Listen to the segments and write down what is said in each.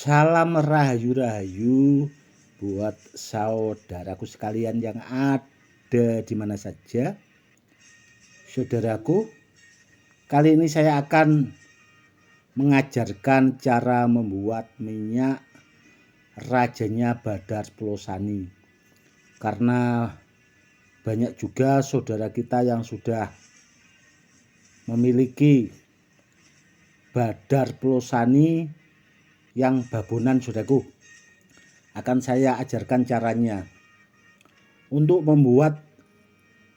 Salam rahayu-rahayu buat saudaraku sekalian yang ada di mana saja. Saudaraku, kali ini saya akan mengajarkan cara membuat minyak rajanya Badar 10 Sani. Karena banyak juga saudara kita yang sudah memiliki Badar 10 Sani yang babonan, saudaraku. Akan saya ajarkan caranya untuk membuat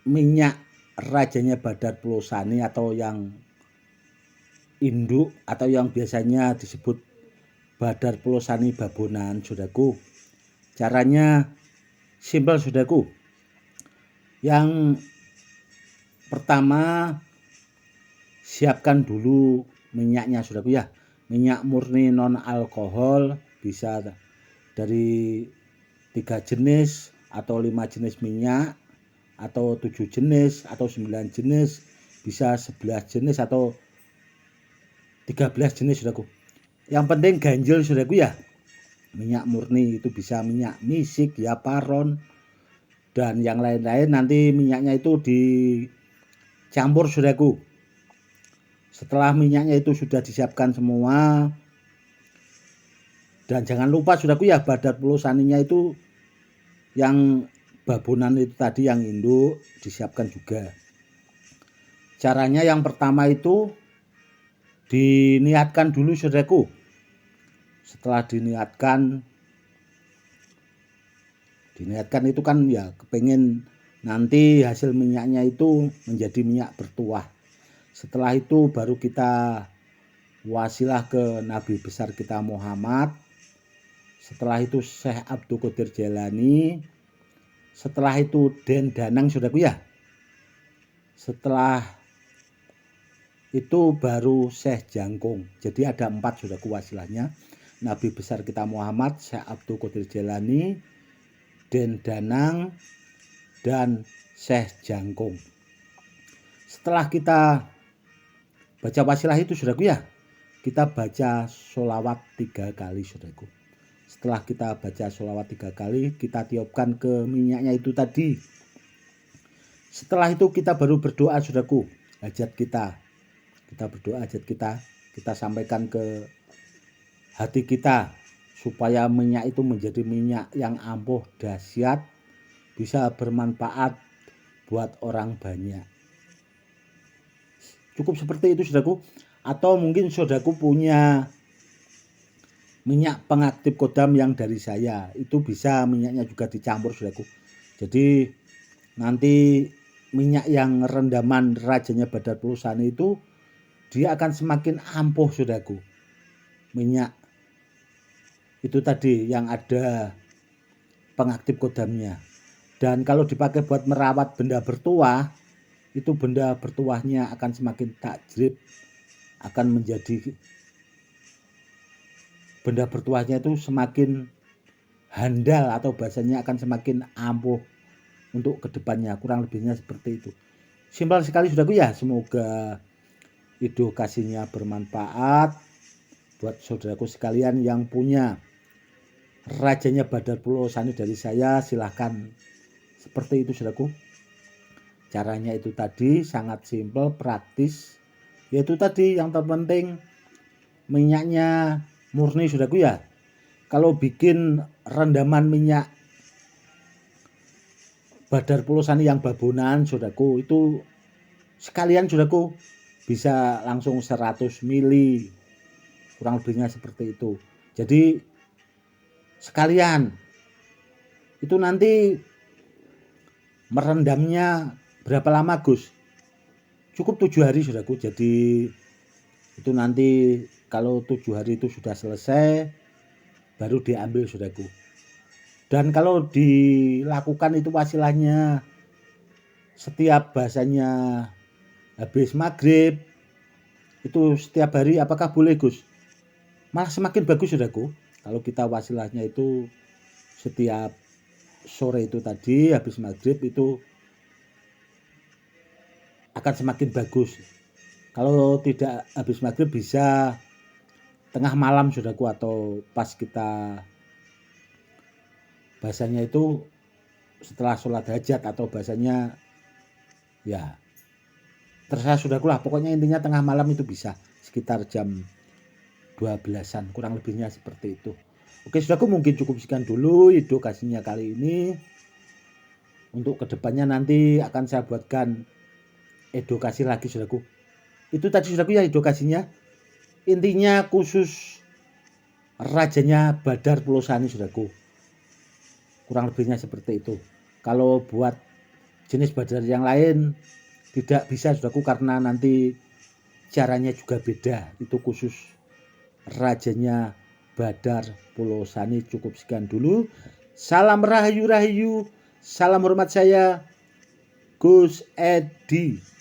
minyak rajanya Badar 10 Sani atau yang induk atau yang biasanya disebut Badar 10 Sani babonan, saudaraku. Caranya simpel, saudaraku. Yang pertama, siapkan dulu minyaknya, saudaraku ya. Minyak murni non alkohol, bisa dari 3 jenis atau 5 jenis minyak, atau 7 jenis atau 9 jenis, bisa 11 jenis atau 13 jenis, saudaraku. Yang penting ganjil, saudaraku ya. Minyak murni itu bisa minyak misik, ya paron, dan yang lain-lain. Nanti minyaknya itu dicampur, saudaraku. Setelah minyaknya itu sudah disiapkan semua, dan jangan lupa, saudaraku ya, Badar 10 Saninya itu yang babonan itu tadi, yang induk, disiapkan juga. Caranya yang pertama itu diniatkan dulu, saudaraku. Setelah diniatkan itu kan ya kepengen nanti hasil minyaknya itu menjadi minyak bertuah. Setelah itu baru kita wasilah ke Nabi besar kita Muhammad. Setelah itu Syekh Abdul Qadir Jailani. Setelah itu Den Danang, saudaraku ya. Setelah itu baru Syekh Jangkung. Jadi ada 4, saudaraku, wasilahnya. Nabi besar kita Muhammad, Syekh Abdul Qadir Jailani, Den Danang, dan Syekh Jangkung. Setelah kita baca wasilah itu, saudaraku ya, kita baca sholawat 3 kali, saudaraku. Setelah kita baca sholawat 3 kali, kita tiupkan ke minyaknya itu tadi. Setelah itu kita baru berdoa, saudaraku, hajat kita. Kita berdoa hajat kita sampaikan ke hati kita, supaya minyak itu menjadi minyak yang ampuh, dahsyat, bisa bermanfaat buat orang banyak. Cukup seperti itu, saudaraku. Atau mungkin saudaraku punya minyak pengaktif kodam yang dari saya, itu bisa minyaknya juga dicampur, saudaraku. Jadi nanti minyak yang rendaman rajanya Badar 10 Sani itu dia akan semakin ampuh, saudaraku. Minyak itu tadi yang ada pengaktif kodamnya. Dan kalau dipakai buat merawat benda bertuah, itu benda bertuahnya akan semakin takjib, akan menjadi benda bertuahnya itu semakin handal, atau bahasanya akan semakin ampuh untuk kedepannya. Kurang lebihnya seperti itu. Simpel sekali, saudaraku ya. Semoga edukasinya bermanfaat buat saudaraku sekalian yang punya rajanya Badar 10 Sani dari saya. Silahkan seperti itu, saudaraku. Caranya itu tadi sangat simpel, praktis. Yaitu tadi yang terpenting minyaknya murni, saudaraku ya. Kalau bikin rendaman minyak Badar 10 Sani yang babonan, saudaraku, itu sekalian, saudaraku, bisa langsung 100 mili, kurang lebihnya seperti itu. Jadi sekalian itu nanti merendamnya berapa lama, Gus? Cukup 7 hari, saudaraku. Jadi itu nanti kalau 7 hari itu sudah selesai, baru diambil, saudaraku. Dan kalau dilakukan itu wasilahnya setiap bahasanya habis maghrib, itu setiap hari, apakah boleh, Gus? Malah semakin bagus, saudaraku. Kalau kita wasilahnya itu setiap sore itu tadi, habis maghrib, itu akan semakin bagus. Kalau tidak habis maghrib, bisa tengah malam saudaraku, atau pas kita bahasanya itu setelah sholat hajat, atau bahasanya ya terserah saudaraku lah, pokoknya intinya tengah malam itu bisa sekitar jam 12-an, kurang lebihnya seperti itu. Oke saudaraku, mungkin cukup sekian dulu edukasinya kali ini. Untuk kedepannya nanti akan saya buatkan edukasi lagi saudaraku. Itu tadi saudaraku ya edukasinya, intinya khusus rajanya Badar Pulau Sani saudaraku, kurang lebihnya seperti itu. Kalau buat jenis badar yang lain tidak bisa saudaraku, karena nanti caranya juga beda. Itu khusus rajanya Badar Pulau Sani. Cukup sekian dulu. Salam rahayu rahayu, salam hormat saya Gus Edi.